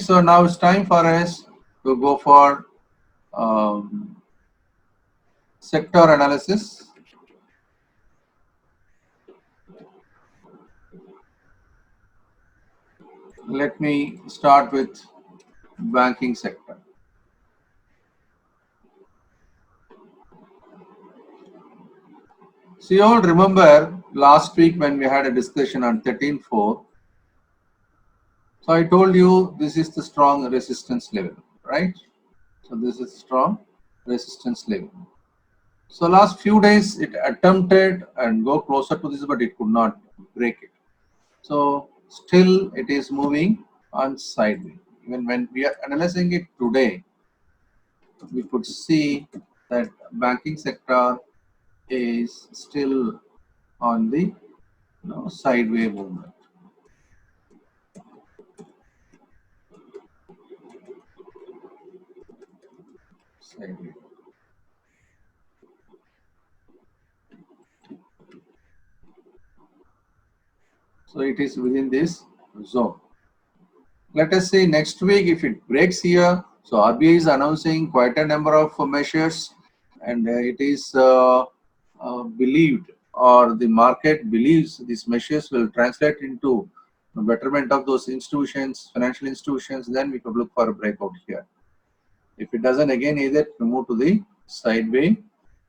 so now it's time for us to go for sector analysis. Let me start with banking sector. So you all remember last week when we had a discussion on 13.4. So I told you this is the strong resistance level, right? So this is strong resistance level. So last few days it attempted and go closer to this, but it could not break it. So still it is moving on sideways. Even when we are analyzing it today, we could see that banking sector is still on the sideways movement. Sideways. So it is within this zone. Let us say next week if it breaks here. So RBI is announcing quite a number of measures, and it is believed, or the market believes, these measures will translate into betterment of those institutions, financial institutions. Then we could look for a breakout here. If it doesn't, again either move to the sideways.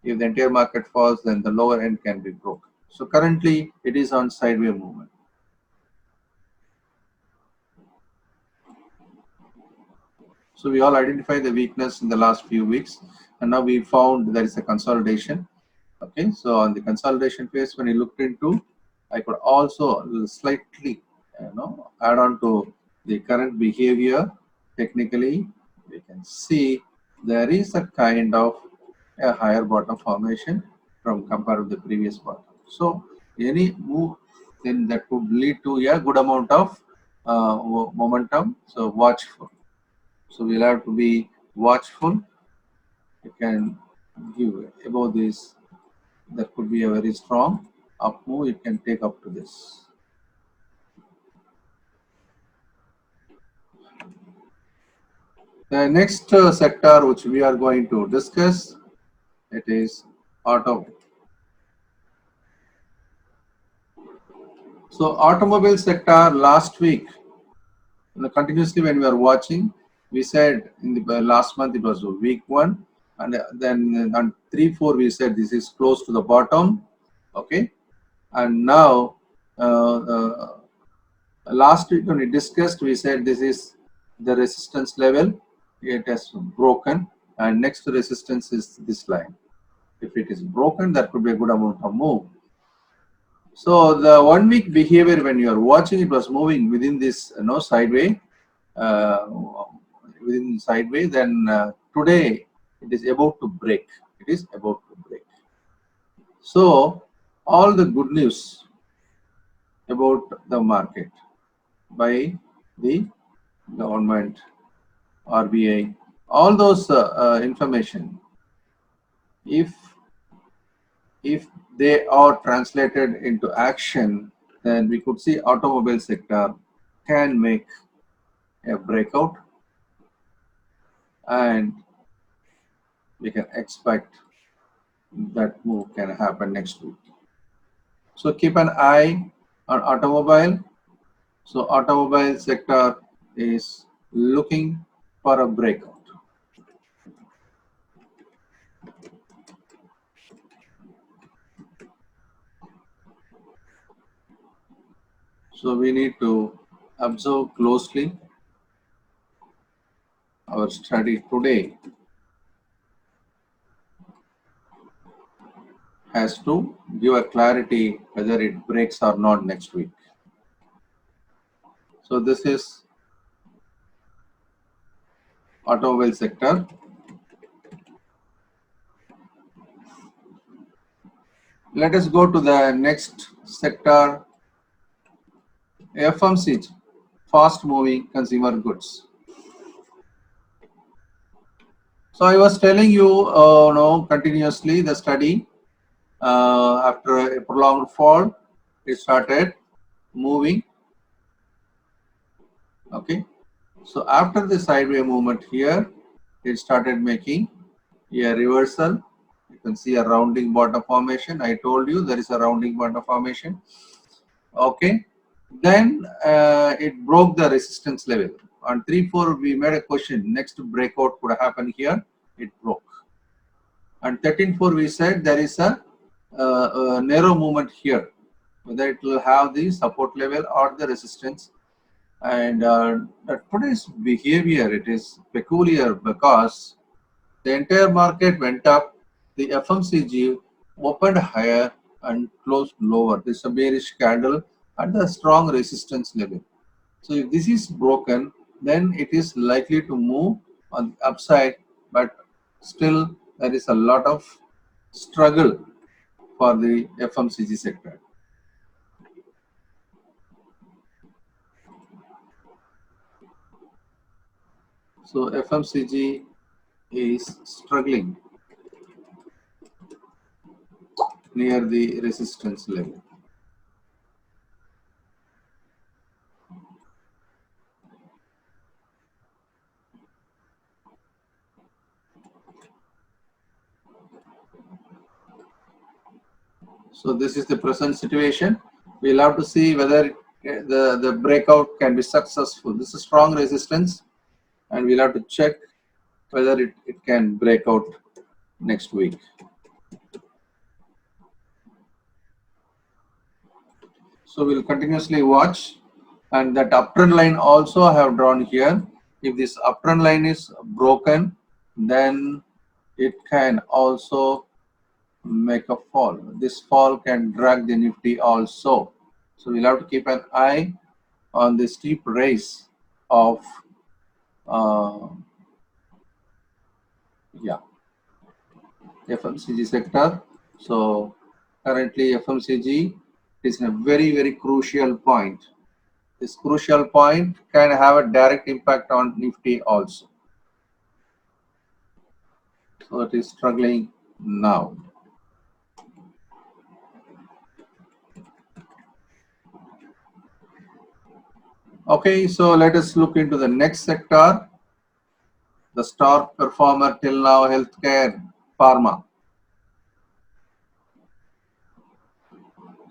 If the entire market falls, then the lower end can be broken. So currently it is on sideways movement. So we all identified the weakness in the last few weeks, and now we found there is a consolidation. Okay, so on the consolidation phase, when you looked into, I could also slightly, add on to the current behavior. Technically, we can see there is a kind of a higher bottom formation from compared to the previous bottom. So any move then that could lead to a good amount of momentum. So watchful. So we'll have to be watchful. You can give above this. That could be a very strong up move. It can take up to this. The next sector which we are going to discuss, it is auto. So automobile sector last week, continuously when we are watching, we said in the last month it was week 1, and then on 3-4 we said this is close to the bottom. Okay, and now last week when we discussed, we said this is the resistance level. It has broken, and next resistance is this line. If it is broken, that could be a good amount of move. So the 1 week behavior, when you are watching, it was moving within this sideways, within sideways. Then today it is about to break. It is about to break. So all the good news about the market by the government, RBI, all those information, if they are translated into action, then we could see automobile sector can make a breakout, and we can expect that move can happen next week. So keep an eye on automobile. So automobile sector is looking for a breakout. So we need to observe closely. Our study today has to give a clarity whether it breaks or not next week. So this is automobile sector. Let us go to the next sector, FMCG, fast moving consumer goods. So I was telling you, continuously the study, after a prolonged fall, it started moving. Okay, So after the sideway movement here, it started making a reversal. You can see a rounding bottom formation. I told you there is a rounding bottom formation. Okay. Then it broke the resistance level. On 3-4, we made a question. Next breakout could happen here. It broke. And 13-4, we said there is a narrow movement here. Whether it will have the support level or the resistance. And today's behavior, it is peculiar because the entire market went up, the FMCG opened higher and closed lower. This is a bearish candle at the strong resistance level. So if this is broken, then it is likely to move on the upside, but still there is a lot of struggle for the FMCG sector. So FMCG is struggling near the resistance level. So this is the present situation. We'll have to see whether the breakout can be successful. This is strong resistance, and we'll have to check whether it can break out next week. So we'll continuously watch, and that uptrend line also I have drawn here. If this uptrend line is broken, then it can also make a fall. This fall can drag the Nifty also. So we'll have to keep an eye on the steep rise of FMCG sector. So currently FMCG is in a very crucial point. This crucial point can have a direct impact on Nifty also. So it is struggling now. Okay, so let us look into the next sector. The star performer till now, healthcare, pharma.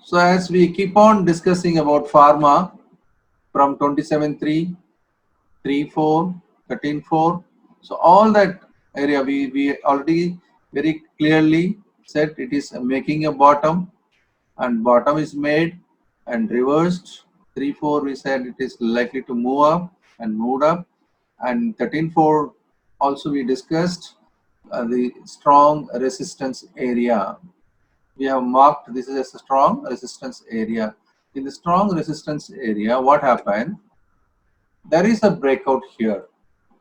So as we keep on discussing about pharma from 27.3, 3.4, 13.4, so all that area we already very clearly said it is making a bottom, and bottom is made and reversed. 3.4 we said it is likely to move up and moved up, and 13.4 also we discussed the strong resistance area. We have marked this as a strong resistance area. In the strong resistance area, what happened? There is a breakout here,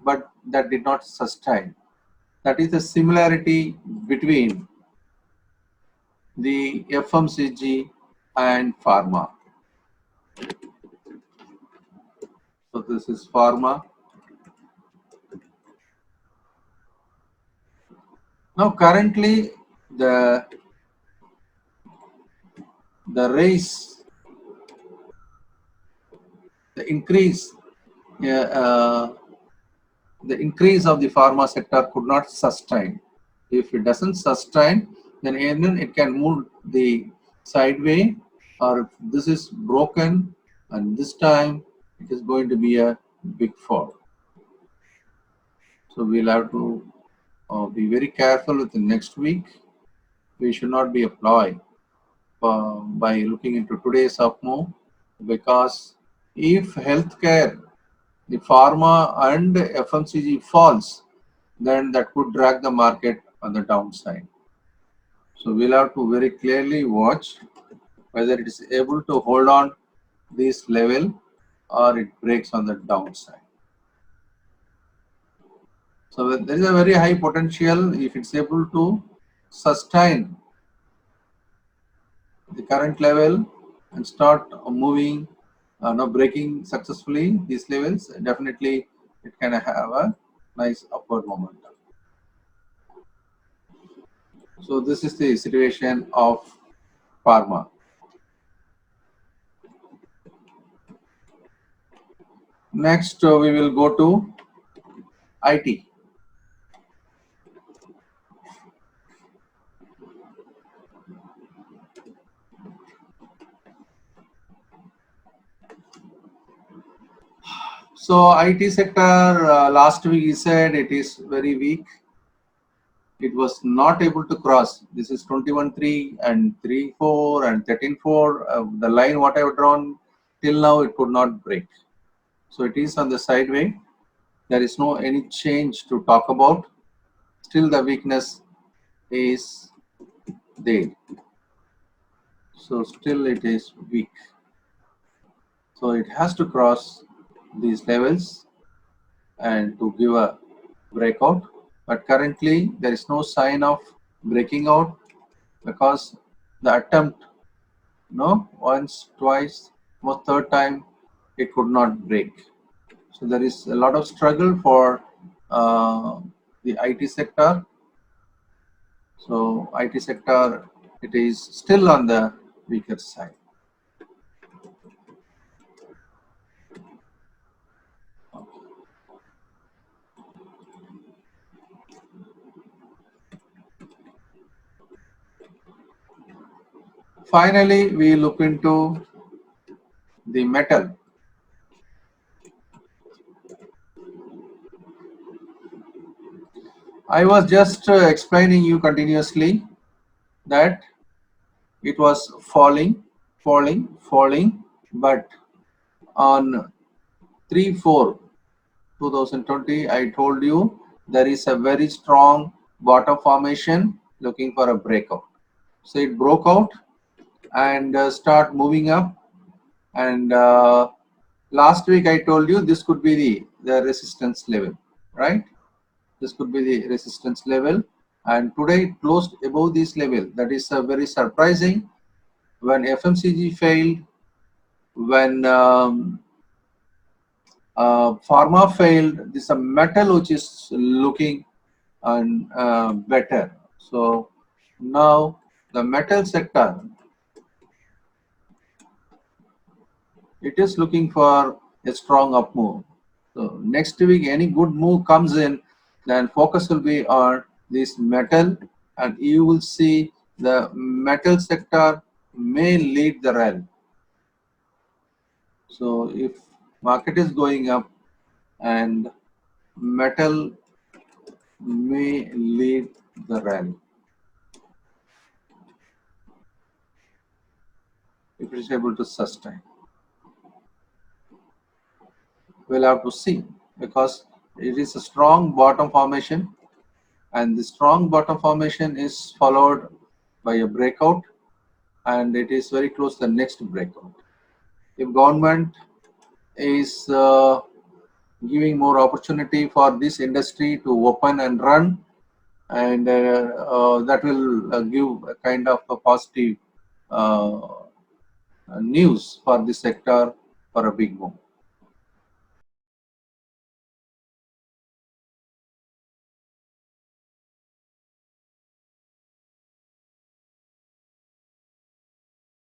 but that did not sustain. That is the similarity between the FMCG and pharma. So this is pharma. Now currently the raise, the increase, the increase of the pharma sector could not sustain. If it doesn't sustain, then even it can move the sideway, or if this is broken, and this time it is going to be a big fall. So we'll have to be very careful with the next week. We should not be applied by looking into today's up move, because if healthcare, the pharma and FMCG falls, then that could drag the market on the downside. So we'll have to very clearly watch whether it is able to hold on this level or it breaks on the downside. So there is a very high potential if it's able to sustain the current level and start moving, now breaking successfully these levels. Definitely it can have a nice upward momentum. So this is the situation of pharma. Next, we will go to IT. So IT sector, last week he said it is very weak. It was not able to cross. This is 21.3 and 3.4 and 13.4. The line what I have drawn till now, it could not break. So it is on the sideway. There is no any change to talk about. Still the weakness is there. So still it is weak. So it has to cross these levels and to give a breakout. But currently there is no sign of breaking out because the attempt, no, once, twice, almost third time, it could not break. So there is a lot of struggle for the IT sector. So IT sector, it is still on the weaker side. Finally, we look into the metal. I was just explaining you continuously that it was falling, falling, falling, but on 3/4 2020, I told you there is a very strong bottom formation looking for a breakout. So it broke out and start moving up. And last week I told you this could be the resistance level, right? This could be the resistance level. And today it closed above this level. That is very surprising. When FMCG failed, when pharma failed, this is a metal which is looking and better. So now the metal sector, it is looking for a strong up move. So next week any good move comes in, then focus will be on this metal, and you will see the metal sector may lead the rally. So if market is going up and metal may lead the rally, if it is able to sustain, we'll have to see, because it is a strong bottom formation, and the strong bottom formation is followed by a breakout, and it is very close to the next breakout. If government is giving more opportunity for this industry to open and run, and that will give a kind of a positive uh, news for this sector for a big move.